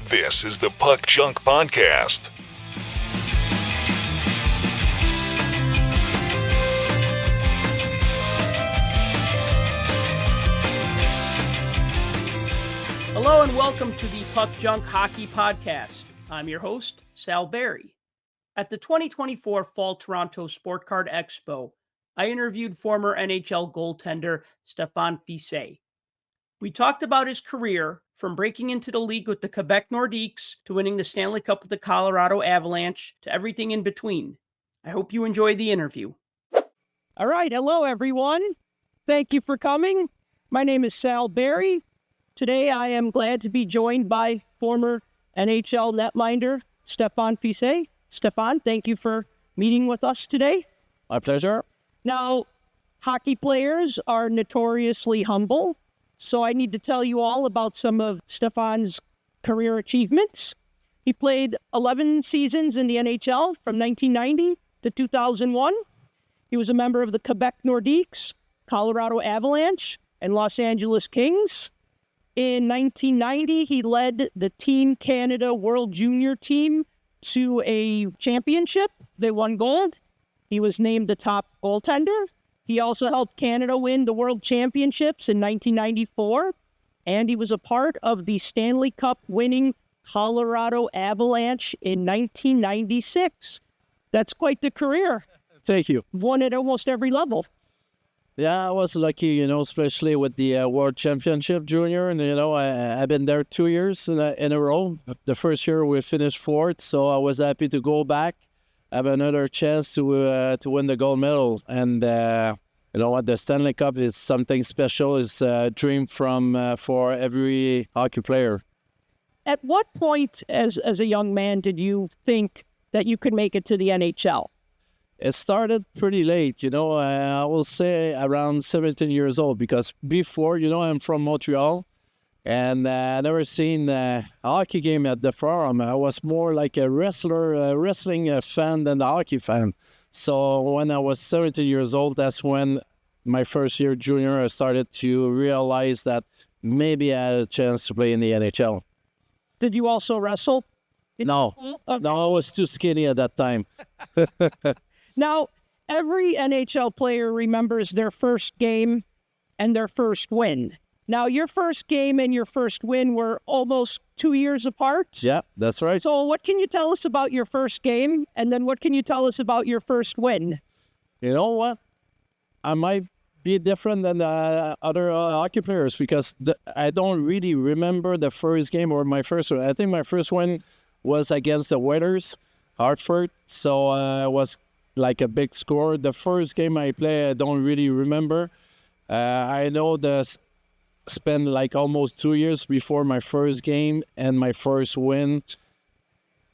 This is the Puck Junk Podcast. Hello and welcome to the Puck Junk Hockey Podcast. I'm your host, Sal Barry. At the 2024 Fall Toronto Sport Card Expo, I interviewed former NHL goaltender Stephane Fiset. We talked about his career, from breaking into the league with the Quebec Nordiques to winning the Stanley Cup with the Colorado Avalanche to everything in between. I hope you enjoyed the interview. All right, hello everyone. Thank you for coming. My name is Sal Barry. Today I am glad to be joined by former NHL netminder Stephane Fiset. Stephane, thank you for meeting with us today. My pleasure. Now, hockey players are notoriously humble, so I need to tell you all about some of Stephane's career achievements. He played 11 seasons in the NHL from 1990 to 2001. He was a member of the Quebec Nordiques, Colorado Avalanche, and Los Angeles Kings. In 1990, he led the Team Canada World Junior team to a championship. They won gold. He was named the top goaltender. He also helped Canada win the World Championships in 1994, and he was a part of the Stanley Cup winning Colorado Avalanche in 1996. That's quite the career. Thank you. Won at almost every level. Yeah, I was lucky, especially with the World Championship Junior. And, I've been there 2 years in a row. The first year we finished fourth, so I was happy to go back, have another chance to win the gold medal. And, the Stanley Cup is something special. It's a dream for every hockey player. At what point as a young man did you think that you could make it to the NHL? It started pretty late, I will say around 17 years old, because before, I'm from Montreal, and I never seen a hockey game at the Forum. I was more like a wrestling fan than a hockey fan. So when I was 17 years old, that's when my first year junior, I started to realize that maybe I had a chance to play in the NHL. Did you also wrestle? No, I was too skinny at that time. Now, every NHL player remembers their first game and their first win. Now, your first game and your first win were almost 2 years apart. Yeah, that's right. So what can you tell us about your first game? And then what can you tell us about your first win? You know what? I might be different than other hockey players, because I don't really remember the first game or my first one. I think my first one was against the Oilers, Hartford. So it was like a big score. The first game I played, I don't really remember. I know spent like almost 2 years before my first game and my first win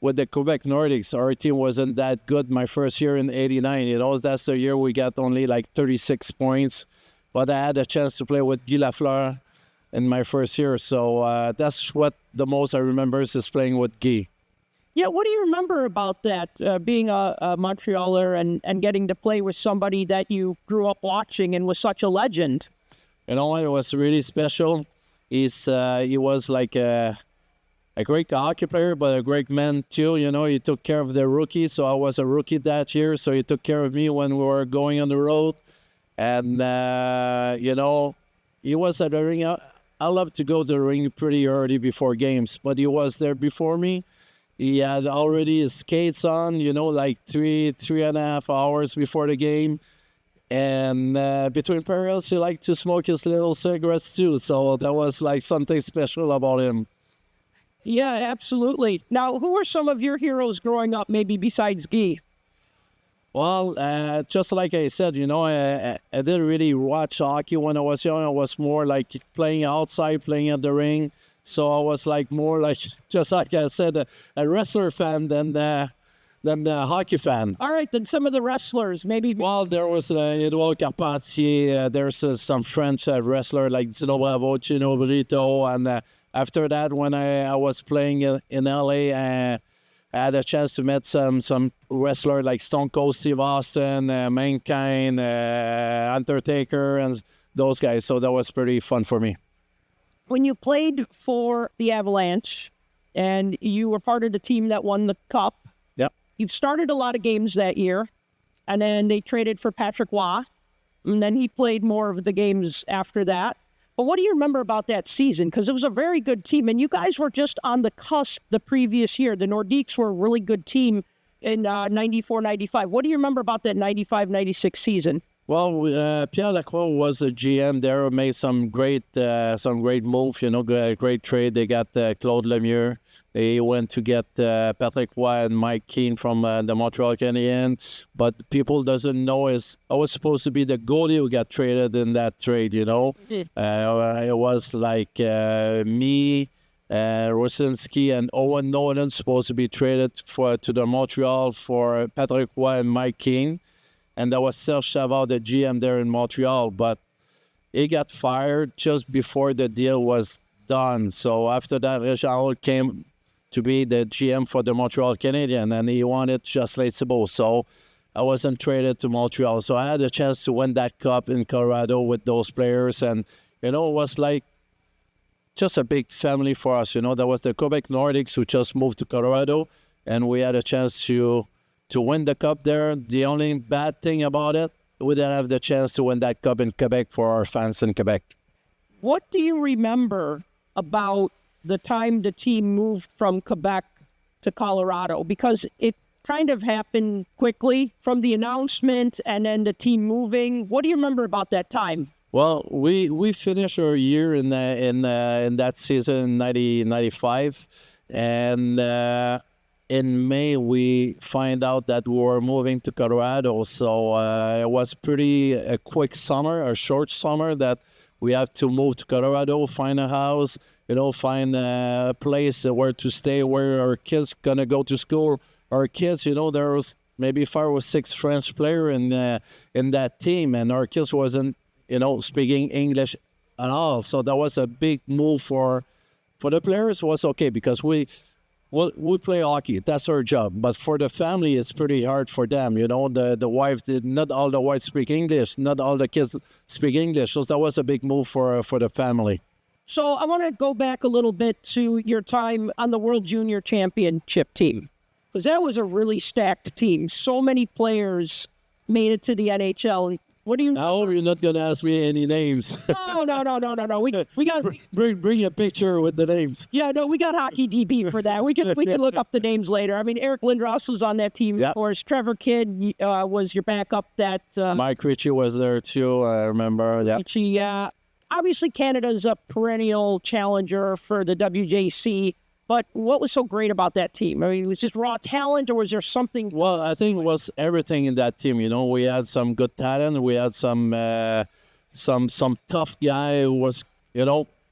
with the Quebec Nordiques. Our team wasn't that good my first year in 89. That's the year we got only like 36 points. But I had a chance to play with Guy Lafleur in my first year. So that's what the most I remember is playing with Guy. Yeah, what do you remember about that, being a Montrealer and getting to play with somebody that you grew up watching and was such a legend? It was really special. He was like a great hockey player, but a great man too. He took care of the rookies. So I was a rookie that year, so he took care of me when we were going on the road. And, he was at the ring. I love to go to the ring pretty early before games, but he was there before me. He had already his skates on, like three and a half hours before the game. And between periods, he liked to smoke his little cigarettes too. So that was like something special about him. Yeah, absolutely. Now, who are some of your heroes growing up, maybe besides Guy? Well, just like I said, I didn't really watch hockey when I was young. I was more like playing outside, playing at the ring. So I was like more like, just like I said, a wrestler fan than a hockey fan. All right, then some of the wrestlers, maybe. Well, there was Edouard Carpentier. There's some French wrestler like Dino Bravo, Chino Brito. And after that, when I was playing in LA, I had a chance to meet some wrestler like Stone Cold Steve Austin, Mankind, Undertaker, and those guys. So that was pretty fun for me. When you played for the Avalanche, and you were part of the team that won the Cup. Yep. You've started a lot of games that year, and then they traded for Patrick Roy, and then he played more of the games after that. But what do you remember about that season? Because it was a very good team, and you guys were just on the cusp the previous year. The Nordiques were a really good team in 94, 95. What do you remember about that 95, 96 season? Well, Pierre Lacroix was a GM there, made some great moves, great trade. They got Claude Lemieux. They went to get Patrick Roy and Mike Keane from the Montreal Canadiens. But people doesn't know is I was supposed to be the goalie who got traded in that trade, It was like me, Rosinski, and Owen Nolan supposed to be traded to the Montreal for Patrick Roy and Mike Keane. And that was Serge Chavard, the GM there in Montreal. But he got fired just before the deal was done. So after that, Richard came to be the GM for the Montreal Canadiens, and he wanted Jocelyn Thibault. So I wasn't traded to Montreal. So I had a chance to win that cup in Colorado with those players. And, it was like just a big family for us. There was the Quebec Nordiques who just moved to Colorado, and we had a chance to win the cup there. The only bad thing about it, we didn't have the chance to win that cup in Quebec for our fans in Quebec. What do you remember about the time the team moved from Quebec to Colorado? Because it kind of happened quickly from the announcement and then the team moving. What do you remember about that time? Well, we finished our year in that season in 95, and in May, we find out that we were moving to Colorado. So it was a quick summer, a short summer, that we have to move to Colorado, find a house, find a place where to stay, where our kids going to go to school. Our kids, there was maybe 5 or 6 French players in that team, and our kids wasn't, speaking English at all. So that was a big move for the players. It was okay because we play hockey. That's our job. But for the family, it's pretty hard for them. The wives not all the wives speak English. Not all the kids speak English. So that was a big move for the family. So I want to go back a little bit to your time on the World Junior Championship team, because that was a really stacked team. So many players made it to the NHL. What do you? I hope you're not going to ask me any names. No. We got bring a picture with the names. Yeah, no, we got Hockey DB for that. We can look up the names later. I mean, Eric Lindros was on that team, of course. Trevor Kidd was your backup. Mike Ritchie was there too. I remember. Yeah. Ritchie, obviously, Canada's a perennial challenger for the WJC. But what was so great about that team? I mean, it was just raw talent, or was there something? Well, I think it was everything in that team. We had some good talent. We had some tough guy who was,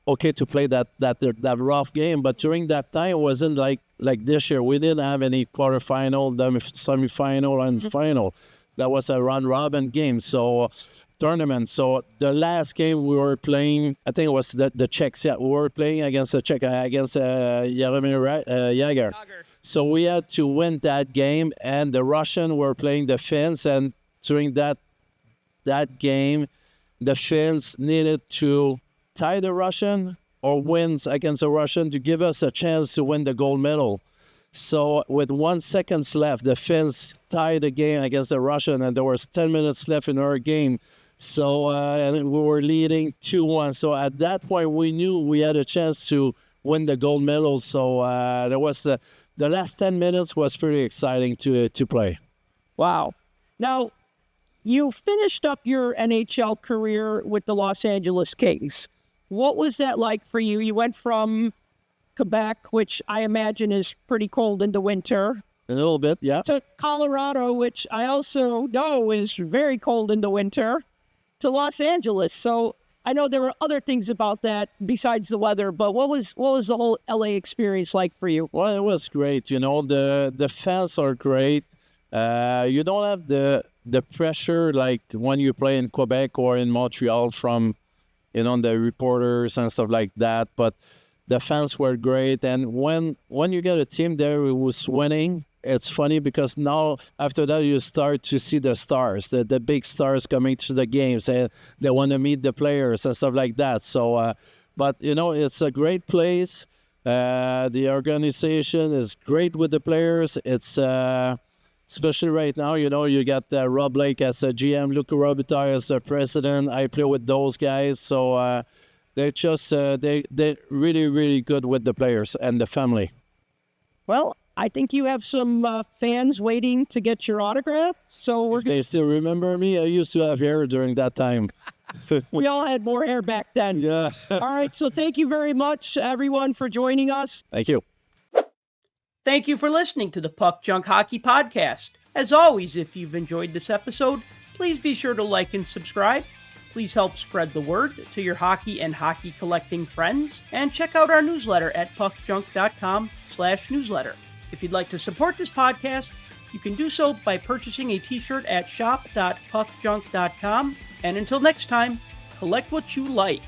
okay to play that rough game. But during that time, it wasn't like this year. We didn't have any quarterfinal, semifinal, and final. That was a round-robin game, tournament. So the last game we were playing, I think it was the Czechs. Yeah, we were playing against the Czech, against Jaromír Jágr. So we had to win that game, and the Russians were playing the Finns. And during that game, the Finns needed to tie the Russian or win against the Russian to give us a chance to win the gold medal. So with 1 second left, the Finns tied the game against the Russian, and there was 10 minutes left in our game. So and we were leading 2-1. So at that point, we knew we had a chance to win the gold medal. So there was the last 10 minutes was pretty exciting to play. Wow. Now, you finished up your NHL career with the Los Angeles Kings. What was that like for you? You went from Quebec, which I imagine is pretty cold in the winter. A little bit, yeah. To Colorado, which I also know is very cold in the winter, to Los Angeles. So I know there were other things about that besides the weather, but what was the whole LA experience like for you? Well, it was great. The fans are great. You don't have the pressure like when you play in Quebec or in Montreal from, the reporters and stuff like that. But the fans were great. And when you get a team there who was winning, it's funny because now after that you start to see the stars, the big stars coming to the games, and they want to meet the players and stuff like that. So, but it's a great place. The organization is great with the players. It's especially right now, you got Rob Blake as a GM, Luca Robitaille as a president. I play with those guys, so they're just they're really, really good with the players and the family. Well, I think you have some fans waiting to get your autograph. So They still remember me. I used to have hair during that time. We all had more hair back then. Yeah. All right, so thank you very much, everyone, for joining us. Thank you. Thank you for listening to the Puck Junk Hockey Podcast. As always, if you've enjoyed this episode, please be sure to like and subscribe. Please help spread the word to your hockey and hockey collecting friends. And check out our newsletter at puckjunk.com/newsletter. If you'd like to support this podcast, you can do so by purchasing a t-shirt at shop.puckjunk.com. And until next time, collect what you like.